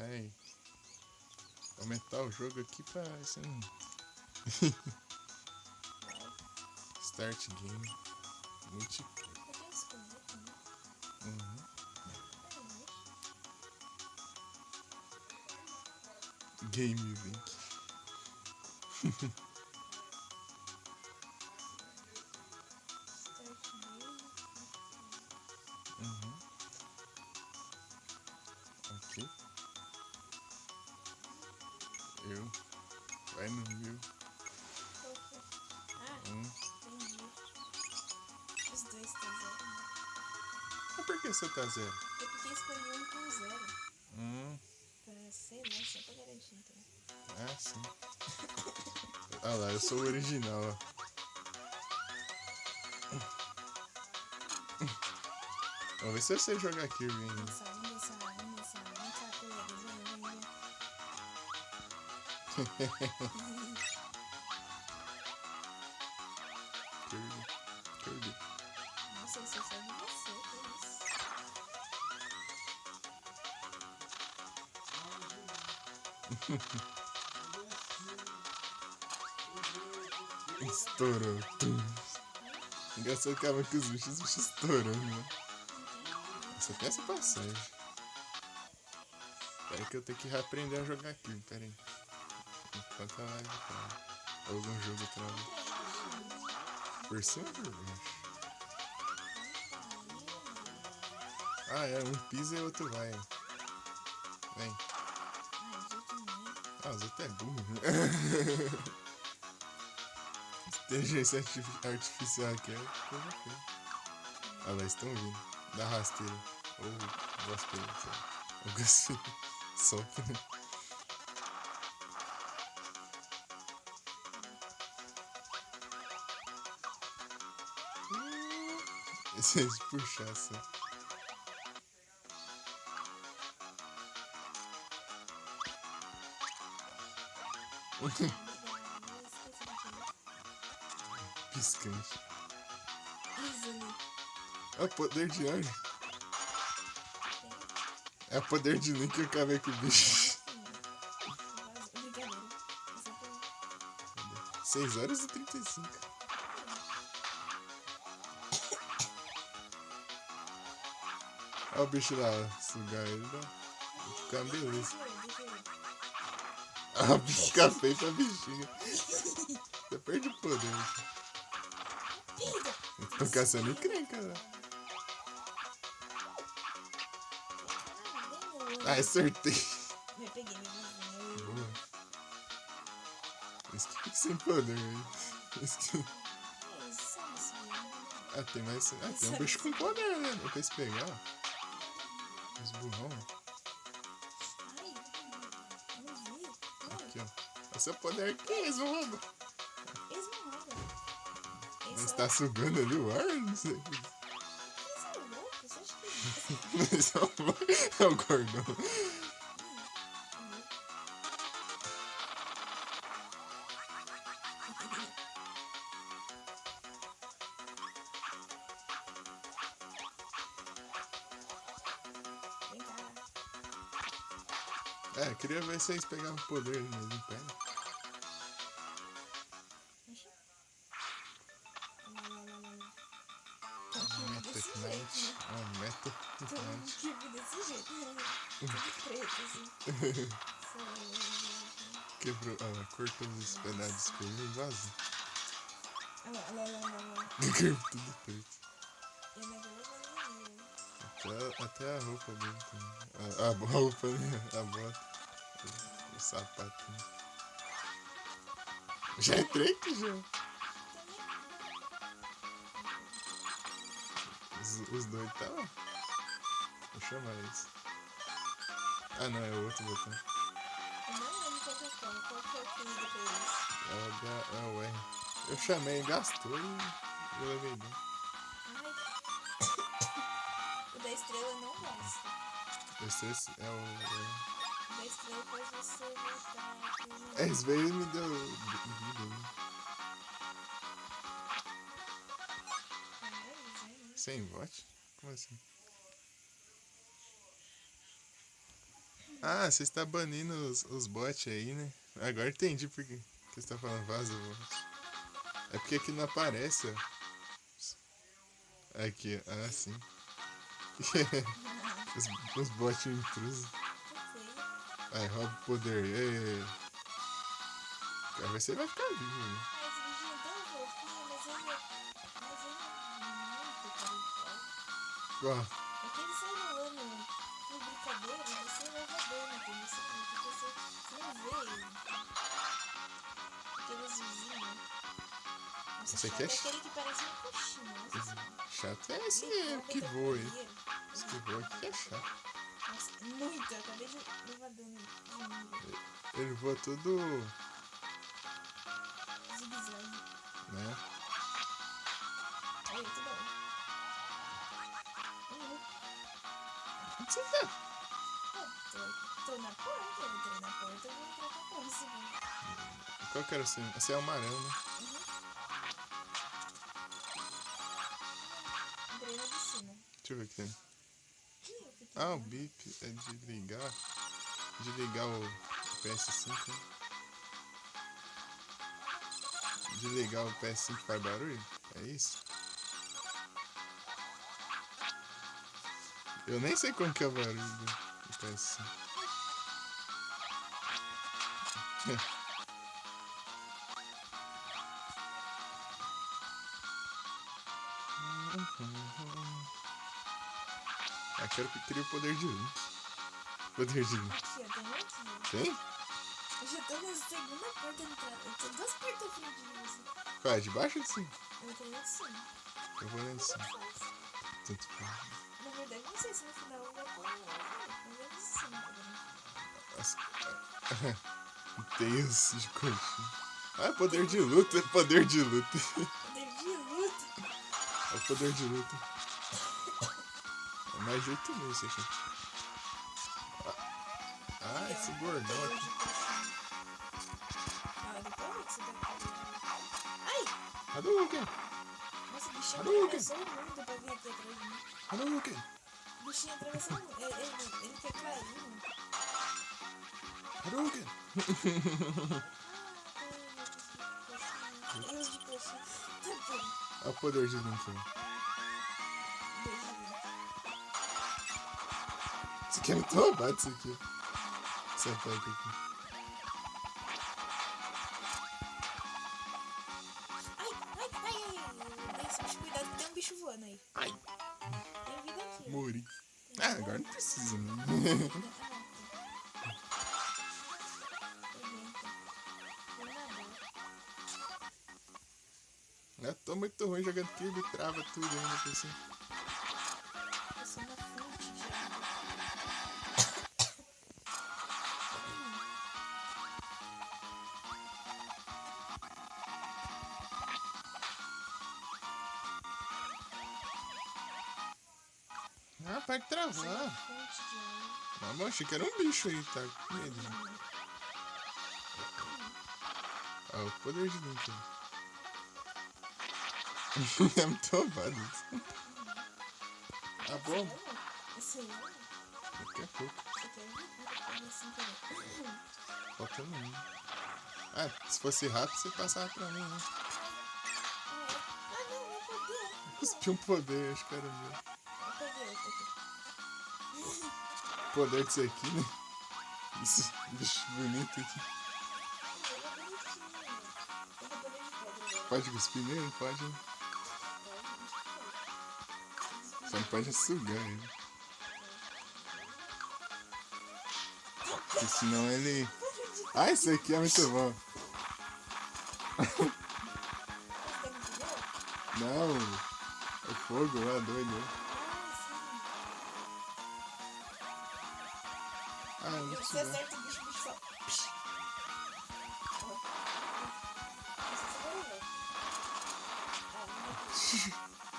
Vai aumentar o jogo aqui pra isso não. Start game. Multi. Eu tenho que escolher também. Uhum. Game link. Start game. Uhum. Ok. Eu. Vai no meu. Qual que é? Ah, entendi. Os dois tá zero, né? Mas por que você tá zero? É porque escolhi um com zero. Pra, sei lá, só pra garantir, então. Ah, sim. Ah lá, eu sou o original, ó. Vamos ver se você jogar aqui, vem. Dançar, vamos dançar, vamos dançar. Vem cá, colegas, vem, vem, vem. Kirby. Nossa, eu sou só de você, que isso? Estourou. Tum. Engraçado que acaba com os bichos estourando, né? Essa até essa passagem. Pera aí que eu tenho que reaprender a jogar aqui, pera aí. Enquanto a live trava. Algum jogo trava. Por cima ou por baixo? Ah, é, um pisa e o outro vai. Vem. Ai, de jeito nenhum. Ah, os outros é burro, né? Inteligência artificial aqui é coisa feia. Ah lá, estão vindo. Dá rasteira. Ou gospel, sei lá. Algo assim. Solta, né? Esse é de puxar, só. Obrigada, esqueci daquele. Piscante. Easily. É o poder de anjo. Tem? É o poder de Link que eu acabei com o bicho. Brincadeira. É só pra... 6 horas e 35. Olha o bicho lá, sugar ele, né? Fica uma beleza. Deixa eu ver. Ah, fica feio pra bichinha. Você perde o poder. Pega! Tô caçando encrenca, né? Ah, acertei. Eu peguei meu vizinho. Boa. Esse que fica sem poder aí. Esse que... Sabe esse vizinho? Ah, tem mais. Ah, tem um bicho com poder, né? Vou esse pegar, ó. Os burrão, ó. Ai, não vi. Aqui, ó. Esse é o poder aqui, eles vão roubar. Eles não roubam. Eles Mas só... tá sugando ali o ar? Não sei. Eles são loucos? Você acha que... Mas é o gordão. Vem cá. É, queria ver se eles pegavam o poder ali, mas não pega. Oxi. Lá. Tem um kibe Meta desse Knight. jeito, né? Ah, Meta Tem um Knight. kibe desse jeito, né? Tudo preto, assim. Quebrou. Ah, cortou os pedaços por mim e vazou. Olha lá. Tudo preto. E na verdade eu não vi. Até a roupa dele também. A roupa, né? A bota. O sapatinho. Já entrei aqui já. Os dois tá lá. Vou chamar eles. Ah não, é o outro botão. Eu não lembro qual que é qual. Qual que é o que depois? É o R. Eu chamei, gastou e eu levei bem. Ai. O da estrela não gasta. Esse é o. O da estrela faz você voltar pro... É, esse veio me deu vida, né? Sem vote? Como assim? Ah, você está banindo os bots aí, né? Agora entendi por que você está falando vaza bot. É porque aqui não aparece, ó. Aqui, ah, sim. os bots intrusos. Ok. Ai, rouba o poder. Ei. Cara, você vai ficar vivo, né? Ah, esse bichinho é tão fofinho, mas ele é. Mas ele é muito cara de pau. Ó, É que ele sai rolando por brincadeira e você vai rodando, entendeu? Porque você não vê ele. Aquele azulzinho. Nossa, esse aqui chato é é aquele que parece uma coxinha. Nossa senhora. chato. É esse Ele que come voa aí. companhia. Esse que voa aqui é chato. Nossa, muito. Eu acabei de levar dano de nível. Ele voa tudo, Zigue-zague. né? Olha, tudo bom. Onde você tá? Tô na porta, eu entrei na porta, eu vou entrar com a próxima. Qual que era o seu? Você é o amarelo, né? Entrei na de cima. Deixa eu ver o que tem. Ih, eu fiquei Ah, o lá. bip é de ligar. De ligar o PS5, né? De ligar o PS5 faz barulho? É isso? Eu nem sei como que é o barulho do PS5. Eu quero que crie o poder de Link. Poder de Link. Aqui, ó, tem aqui. Tem? Eu já tô na segunda porta de entrada. Eu tô 2 portas à frente de você. Qual é? De baixo ou de cima? Eu entrei na de cima. Eu vou lá de Tanto cima. faz. Tanto faz. Na verdade, não sei se no final vai pôr um mas é de cima também. As... Teias de coxinha. Ah, poder de luta. Poder de luta. Poder de luta. É o poder de luta. É mais de 8 meses aqui. Ah, esse gordão Poder aqui. de coxinha. Ah, depois é que você tá com. Ai! Hadouken! Nossa, o bichinho Hadouken! atravessou o mundo pra vir aqui atrás de mim. Hadouken! O bichinho atravessou o mundo. Ele quer cair. Hadouken! Deus de coxinha. Tá bom. Olha o poder de Link. Beijo. Isso aqui é muito roubado, isso aqui. Essa placa aqui. Ai. Bicho, cuidado que tem um bicho voando aí. Ai, Tem vida aqui. morri. Tem Ah, vida agora aqui. não precisa, né? Eu tô muito ruim jogando Kirby, trava tudo ainda por cima. Eu sou uma fonte de água. Ah, para de Eu sou uma travar. fonte de água. Ah, mas achei que era um bicho aí, tá? Com medo. Ah, o poder de Link. É muito roubado isso. Ah, bom. Esse aí, Daqui a pouco. você quer vir? Assim também. Faltando um. Ah, se fosse rápido, você passava pra mim, né? Ah, não, meu poder. Cuspi um poder, acho que era o meu. Eu peguei outro aqui. Poder disso aqui, né? Esse bicho bonito aqui. Ele é bonitinho. Ele é poder de pedra agora. Pode cuspir nele? Pode, né? Só não pode sugar ele. Porque senão ele. Ah, esse aqui é muito bom. Não, é fogo lá, doido. Ah, eu vou te Você dar. acerta o bicho só.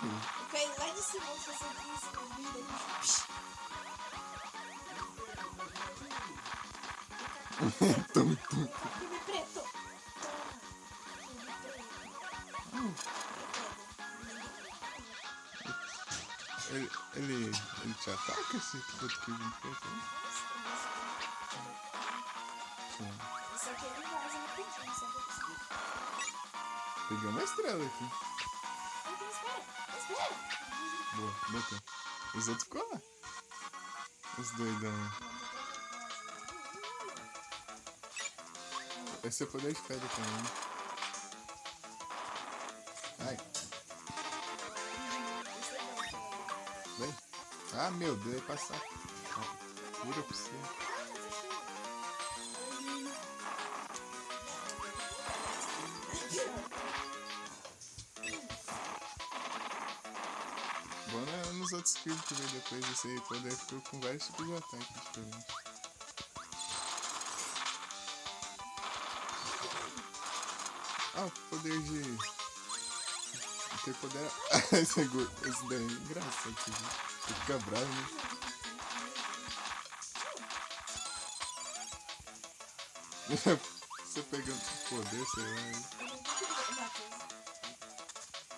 Eu caí lá de cima, você acertou em cima do bicho do bicho. Tum, tum. Filme preto. Ele te ataca esse outro que vem preto, né? Só pra conseguir. Peguei uma estrela aqui. Então, espera. Espera. Boa, botei. Os outros ficou lá. Os doidão. Esse é o poder de pedra também. Ai, vem. Ah, meu Deus, vai passar. Vira pra você. Bom, né? Nos outros kills que veio depois desse aí, poder ficou com vários tipos de ataque diferentes. Ah, o poder de... Tem poder... esse daí é engraçado, você fica bravo, né? Você pegando poder, sei lá.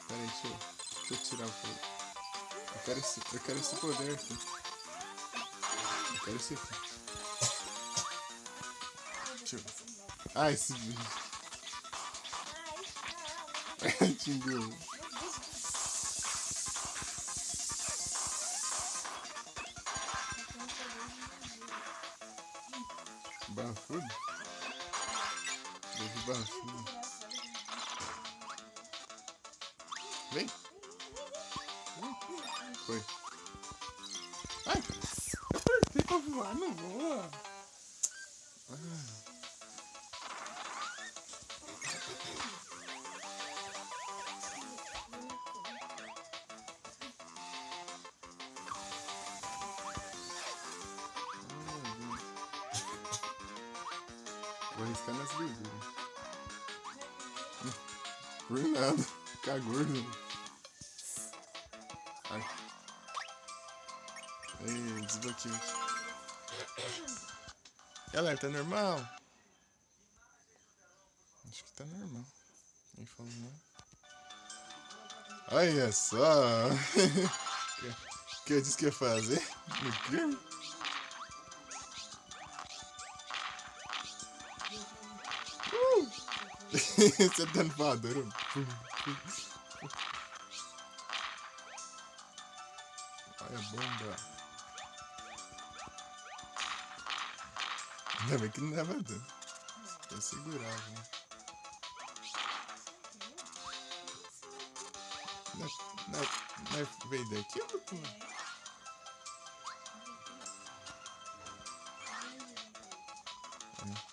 Pera aí, deixa eu tirar o poder. Eu quero esse poder aqui. Eu quero esse aqui. Deixa eu... Ah, esse bicho. Tingueu. Bafudo? Deve bafudo. Vem. Foi. Ai, eu apertei pra voar, não voa. Vou arriscar nas verduras. Por nada. Ficar gordo. Ai. Ei, desbloqueei. Galera, tá normal? Acho que tá normal. Nem falou nada. Olha só. O que eu disse que ia fazer? No crime? Você tá no voador. Olha a bomba. Ainda bem que não dava dano. Eu segurava, né? Não veio daqui, Butu?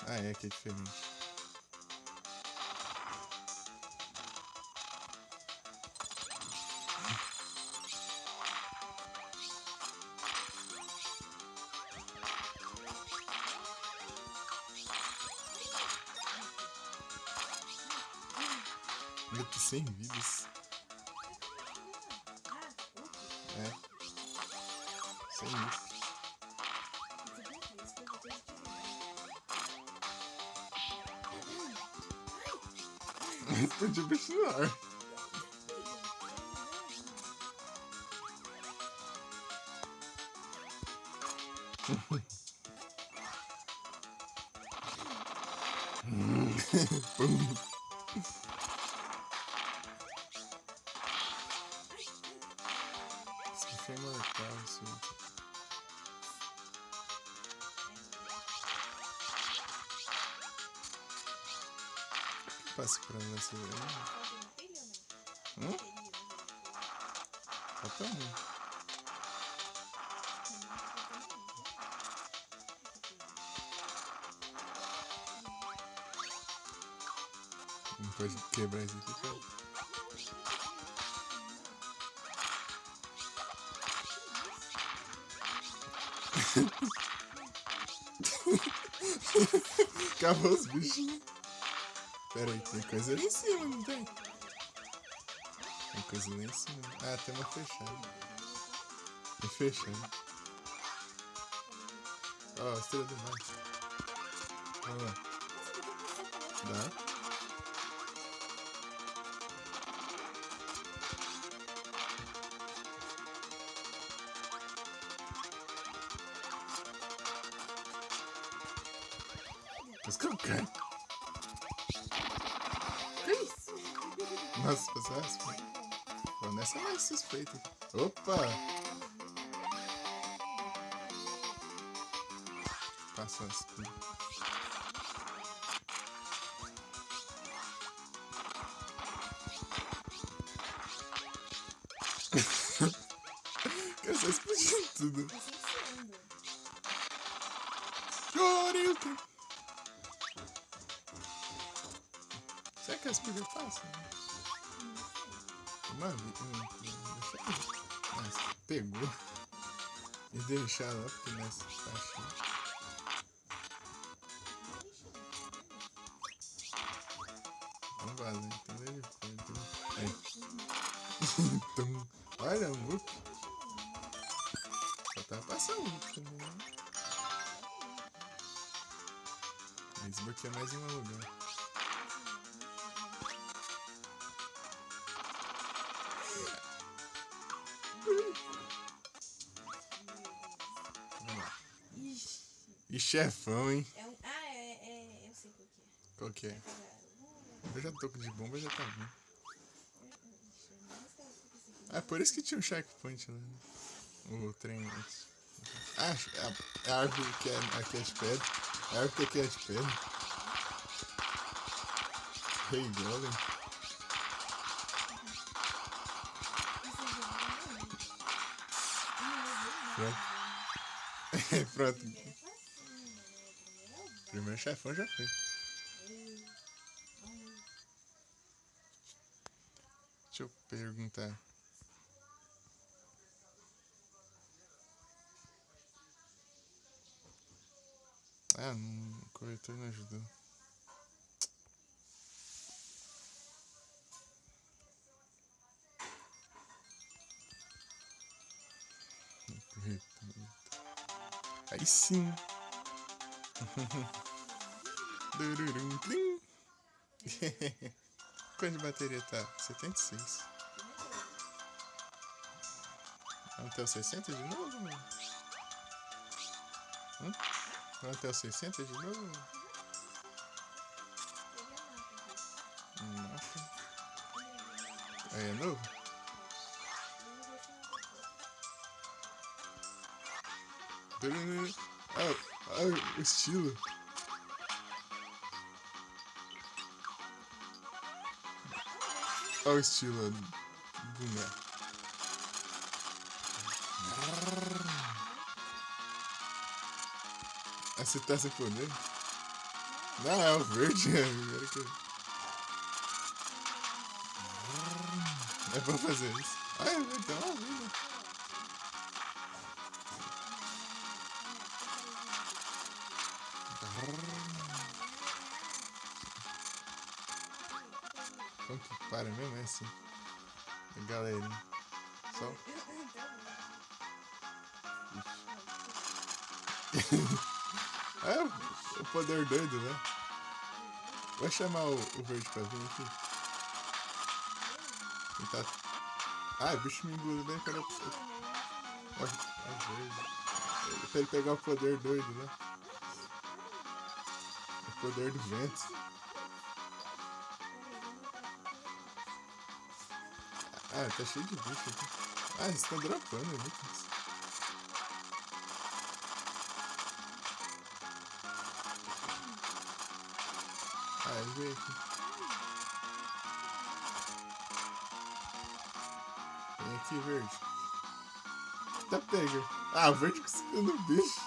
Ah, é, que é diferente. Eu tô sem vidas. É. Sem isso. Explodiu o bicho no ar. Pum. Esse bicho é imortal, assim. Passa pra nessa aí. Falta um. Não pode quebrar isso aqui, cara. Acabou os bichinhos. Pera aí, tem coisa ali em cima, não tem? Tem coisa lá em cima. Ah, tem uma fechada. Tem fechando. Ó, a estrela do mar. Olha lá. Dá? Mas que eu quero? Nossa, passou raspa. Pô, nessa é mais suspeita. Opa! Passou as coisas. Eu só explodindo tudo. Assim que você anda. Shoryuken! Será que as pilhas passam? Uma vida. Deixa eu ver. Nossa, pegou. E deixar lá porque nessa tá cheio. Vamos vazar então ele foi. Então. Então. Olha, um loop. Só tá passando um loop também, né? Desbloqueia mais em um lugar. Vamos lá. E chefão, hein? É um. Eu sei qual que é. Qual que é? Vai pegar. Eu já tô de bomba, já tá bom. Esse aqui. Ah, por isso que tinha um checkpoint lá, né? O trem antes. Ah, a árvore que é aqui é de pedra. A árvore que aqui é de pedra. Rei Golem. Pronto. Pronto. Primeiro chefão já foi. Deixa eu perguntar. Ah, não, o corretor não ajudou. Aí sim. Dururum, plim. Quanto de bateria tá? 76. Vamos até os 60 de novo? Vamos até os 60 de novo? Mapa. Aí é novo? Ah, o estilo. Olha o estilo do boneco. Você tá sem poder? Não, é o verde. É pra fazer isso. Ah, é verde, tem uma vida. Como que para mesmo? É assim. Galerinha. Só. É o poder doido, né? Vou chamar o verde pra vir aqui. Ele tá... Ah, o bicho me engoliu bem quando eu... Olha o verde. Pra ele pegar o poder doido, né? O poder do vento. Ah, tá cheio de bicho aqui. Ah, eles estão dropando ali. Ah, ele veio aqui. Vem aqui, verde. Tá pega. Ah, o verde conseguiu no bicho.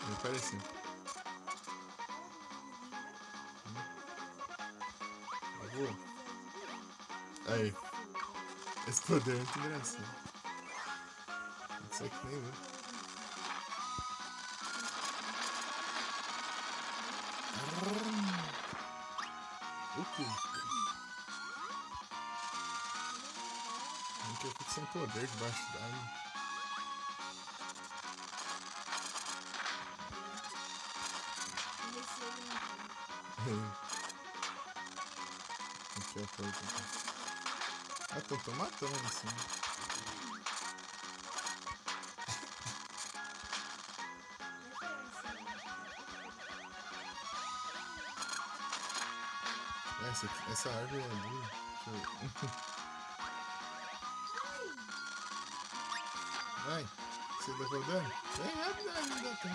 Ele apareceu. Boa. Aí. Esse poder é muito engraçado. Isso aqui nem eu. O quê? Eu fico sem poder debaixo d'água. Aqui é a porta. Ah, tô matando assim. Essa árvore é dura. Deixa eu... Vai, você levou dano? Vem rápido, ainda tem.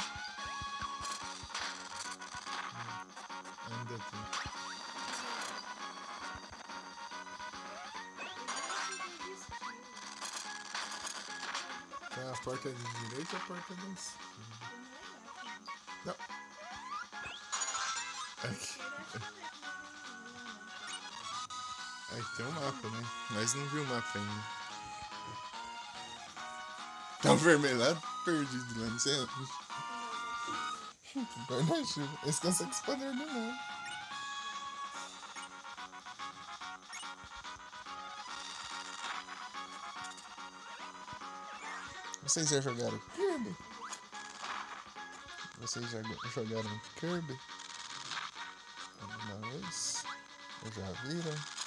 Ainda tem. Tem a porta de direita e a porta da esquerda. Não. Aqui. Aqui tem um mapa, né? Mas não viu o mapa ainda. Tá vermelhado, perdido lá, não sei onde. Guarda-chuva. Eles conseguem se poder do nada. Vocês já jogaram Kirby? Vocês já jogaram Kirby? Alguma vez? Ou já viram?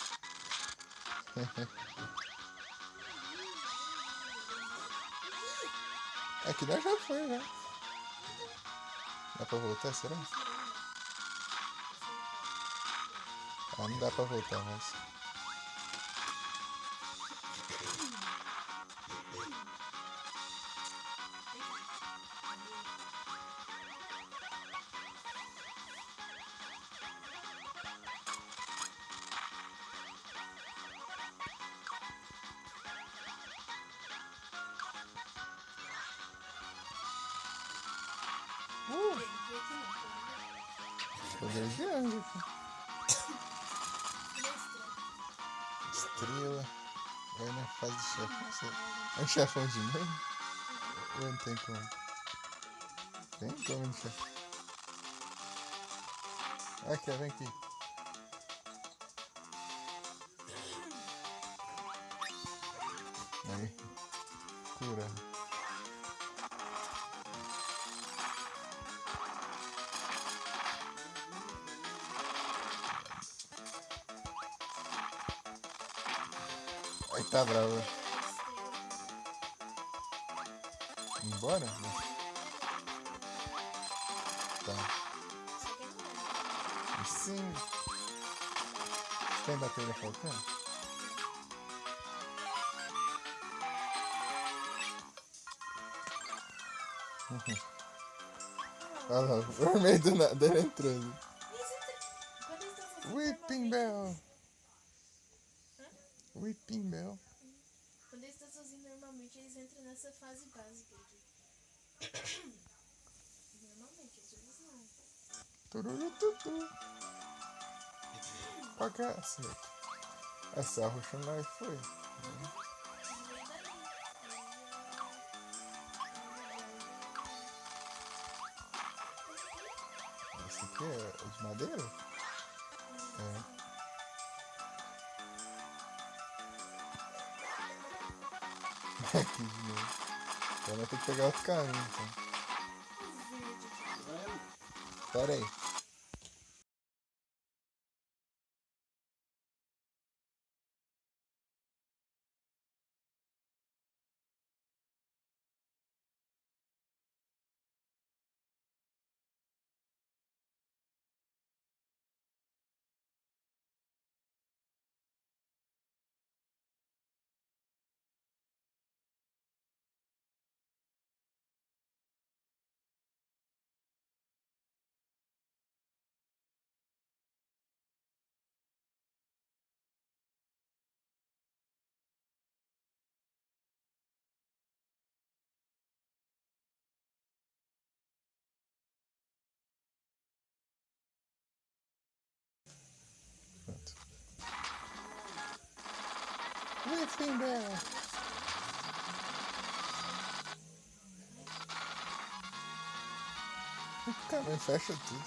Aqui nós já foi, já. Dá pra voltar, será? Ah, não dá pra voltar mais. Poder de anjo. Estrela. Vai na fase de chefão. É um chefão de novo? Ou não tem como? Tem como de chefão. Aqui, vem aqui. Aí. Cura. Aí tá bravo. Embora? Tá. E sim. Tem bateria faltando? Olha lá, o vermelho do nada ele entrou ali. Whipping Bell. Whipping Bell. Quando eles estão sozinhos, normalmente eles entram nessa fase básica aqui. Normalmente, às vezes não. Tururututu. Pra cacete. Essa roxa não foi. Esse aqui é de madeira? É. Aqui de novo. Então vai ter que pegar outro caminho, então. Pera aí. Pronto. Whipping Bell. Cara, fecha tudo.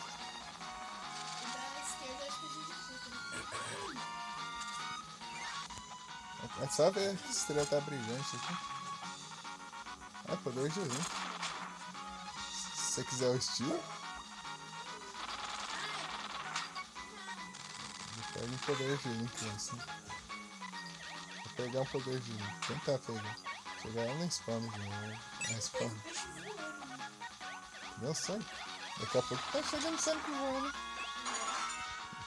Da esquerda, acho que a gente fica. É só ver que a estrela tá brilhante aqui. Ah, poder de link. Se você quiser o estilo, pega um poder de link assim. Vou pegar um poder de link. Tentar pegar. Chegar lá no spawn de novo. Ah, spawn. Meu sangue. Daqui a pouco tá chegando sangue voando.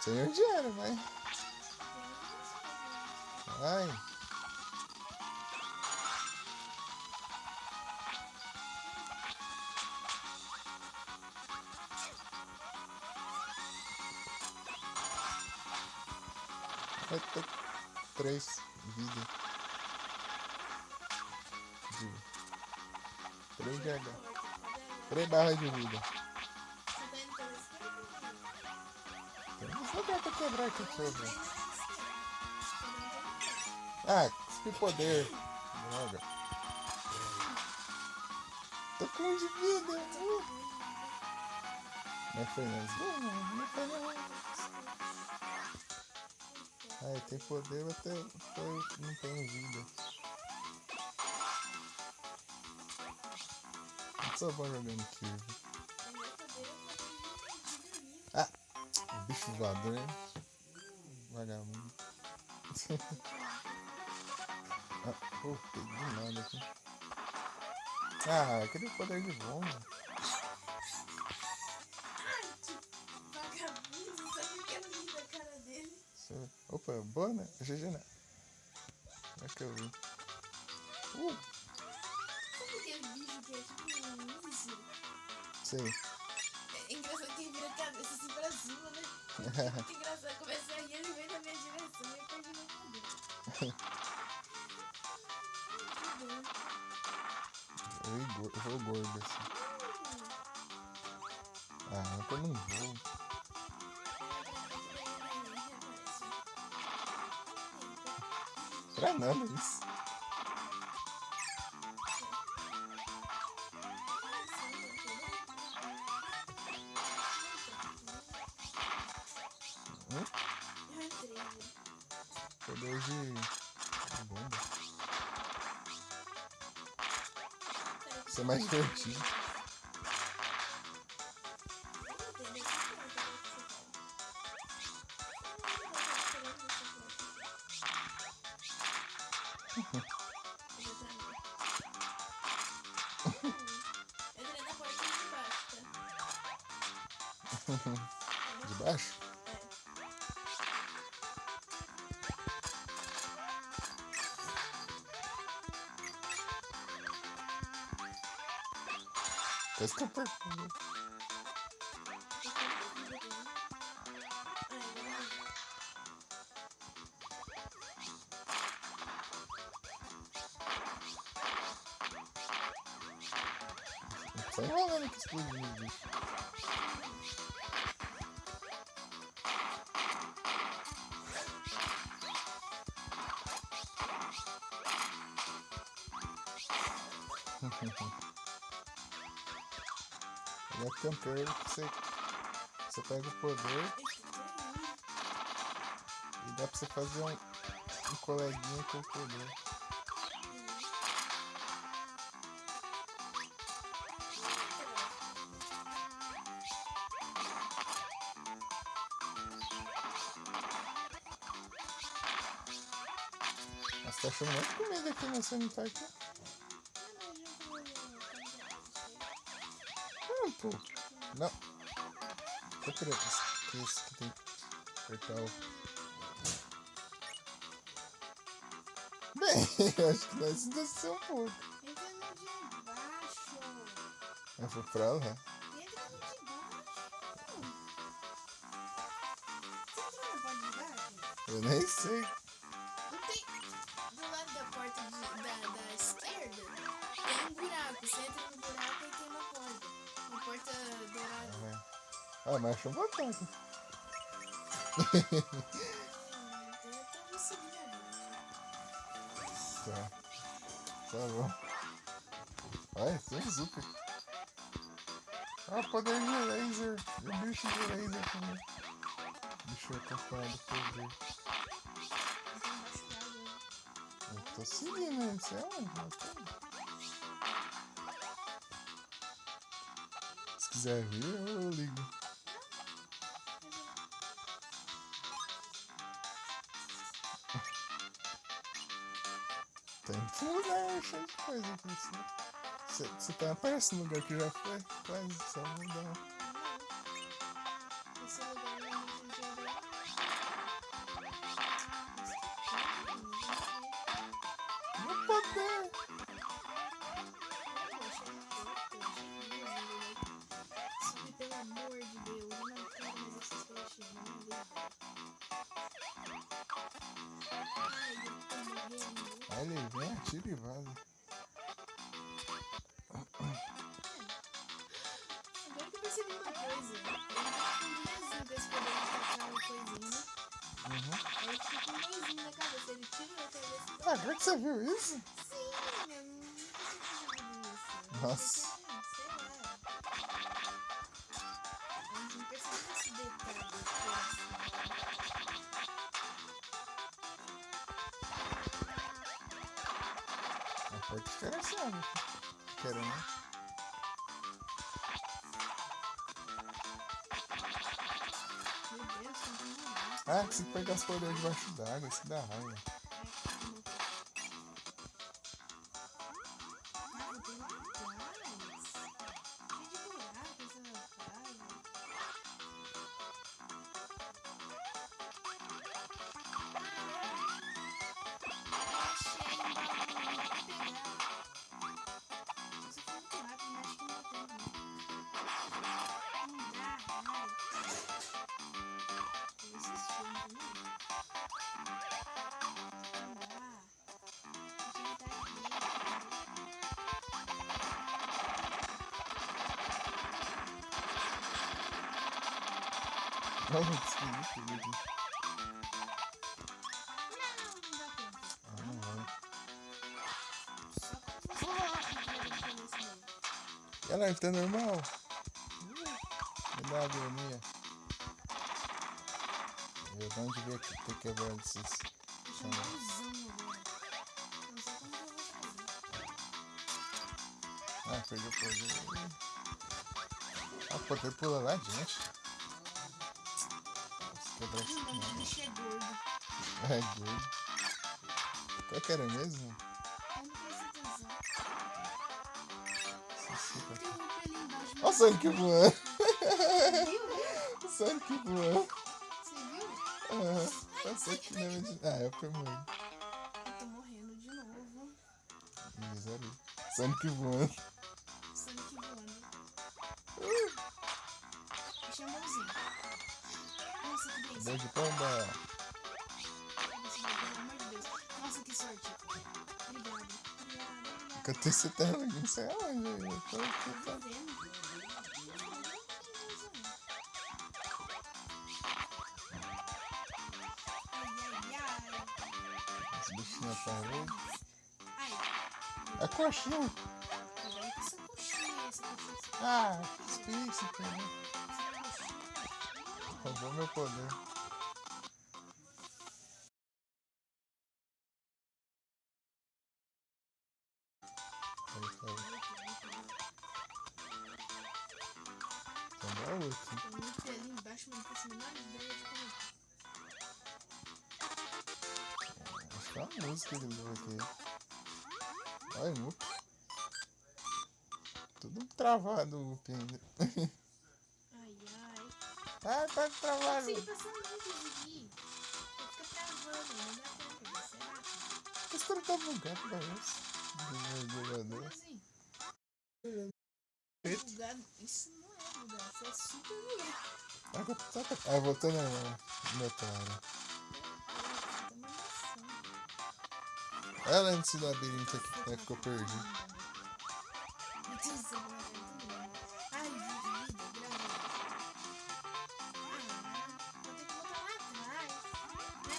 Senhor dinheiro, vai. Vai. Vai ter 3 vidas. 3 de H. 3 barras de vida. Você tá indo pela esquerda ou pela direita? Tem uns lugares pra quebrar aqui, deixa eu ver. Aí não é esquerda. Ah, que poder. Droga. Tô com 1 de vida. Mas foi nas não foi não. Ai, tem poder, eu até não tenho vida. Não sou bom jogando Kirby. Ah, bicho voador, hein? Vagabundo. Peguei nada aqui. Ah, eu queria poder de bomba. Vagabundo, só porque eu vi da cara dele. Opa, boa, né? GG, né? É que eu vi. Sabe aquele bicho que é tipo um míssil? Sei. É engraçado que ele vira a cabeça assim pra cima, né? É muito engraçado. Comecei a rir, ele veio na minha direção e eu perdi meu poder. Eu vou gordo assim. Ah, eu não vou. Pra nada isso. Poder de bomba. Isso é mais divertido. Entrei na porta de baixo, tá? De baixo? Tá escapando. Só enrolando que explodiu os bichos. Ele é campeiro que você pega o poder e dá pra você fazer um coleguinha com o poder. Nossa, tá achando muito comida aqui, mas você não tá aqui. Ah, pô. Não. Eu queria que esse que tem que apertar o... Bem, eu acho que nós desceu um pouco. Entra no de baixo. Eu vou pra lá. Entra no de baixo. Você entrou na porta de baixo? Eu nem sei. Não tem. Do lado da porta da esquerda tem um buraco. Você entra no buraco e tem uma porta. Uma porta dourada. Ah, mas achou botão aqui. Eu tô me seguindo agora. Tá bom. Olha, tem um super. Ah, poder de laser. E o bicho de laser também. Bicho acompanhado por ver. Eu tô seguindo ele, você é onde? Se quiser vir, eu ligo. Tem um lugar cheio de coisa aqui, assim. Você tá aparece no lugar que já foi? Quase, só mudar. Esse lugar onde a gente andou. Sobe, pelo amor de Deus. Eu não quero mais essas flechinhas na minha vida. Ai, eu tô morrendo. Aí ele vem, atira e vaza. Agora que eu percebi uma coisa. Ele fica com 2 desse poder de tacar uma coisinha, né? Aí ele fica com 2 na cabeça. Ele tira na cabeça. Ah, agora que você viu isso? Sim, eu nunca tinha percebido isso. Nossa. Sei lá. Eu não tinha percebido esse detalhe. Uma parte diferenciada. Quero, né? Meu Deus, tem que enrolar. Ah, que você pega as poderes debaixo d'água, isso dá raiva. Ah, vou ter lá atrás. Cheio de buraco essa praia. Achei um bagulho pra pegar. Se você for muito rápido, acho que não dá tempo. Não dá, ai. Eu insisti, entendeu? Não dá. Tinha que estar aqui. Olha que esquisito aqui. Não dá tempo. Ah, não vai. Só quando você vai no começo dele. E ela tá normal? Me dá agonia. Eu não devia ter quebrado esses. Vou chamar o Zão agora. Não sei como que eu vou fazer. Ah, perdeu o poder. Ah, o poder pula lá adiante. Se quebrar esse O não. bicho é gordo. É gordo. Qual que era mesmo? Eu não prestei atenção. Esqueci qual que Tem um ali embaixo. Olha o Sonic voando. Viu? O Sonic voando. Você viu? Aham. Passei aqui na minha. Ah, eu fui morrer. Eu tô morrendo de novo. Isso ali. Sonic voando. Sonic voando. Achei um bonzinho. Nossa, que delícia. Beijo de pomba. Pelo amor de Deus. Nossa, que sorte. Obrigada. Que eu tenho esse terno aqui, não sei aonde. Eu tô aqui, Tô tá? vendo. Ai, ai, ai. Esse bichinho na parede. Ai, É coxinha. agora que essa coxinha, essa coxinha. Ah, explícito, né? Essa coxinha. Roubou meu poder. Peraí. Só dá outro. Tem muito ali embaixo, mas não faço a menor ideia de como é. Acho que é uma música que ele levou aqui. Olha, Mup. Tudo travado o Mup ainda. Ai, ai. Ah, tá travado. Consegui passar muito isso aqui. Fica travando, não dá tempo, vai ser rápido. Esse cara tá bugado pra isso. Do meu Como jogador. assim? Bugado. Isso não é bugado, isso é super bugado. Ah, voltou normal. Meu cara. Tá uma emoção. Olha lá nesse labirinto aqui que ficou perdido. Meu Deus do céu, vai tudo bem. Ai, vida, gravei. Vou ter que botar lá atrás. Né?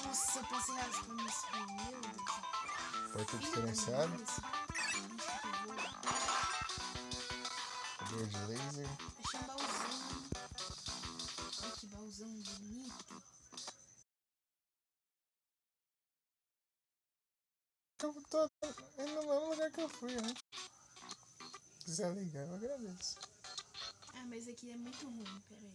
Nossa, eu passei raspando esse meu Deus. Porta Filho da diferenciada. mãe, esse bicho que voa. Poder de laser. Achei um baúzão. Olha que baúzão bonito. Eu tô indo no mesmo lugar que eu fui antes. Se quiser ligar, eu agradeço. Ah, mas aqui é muito ruim, peraí.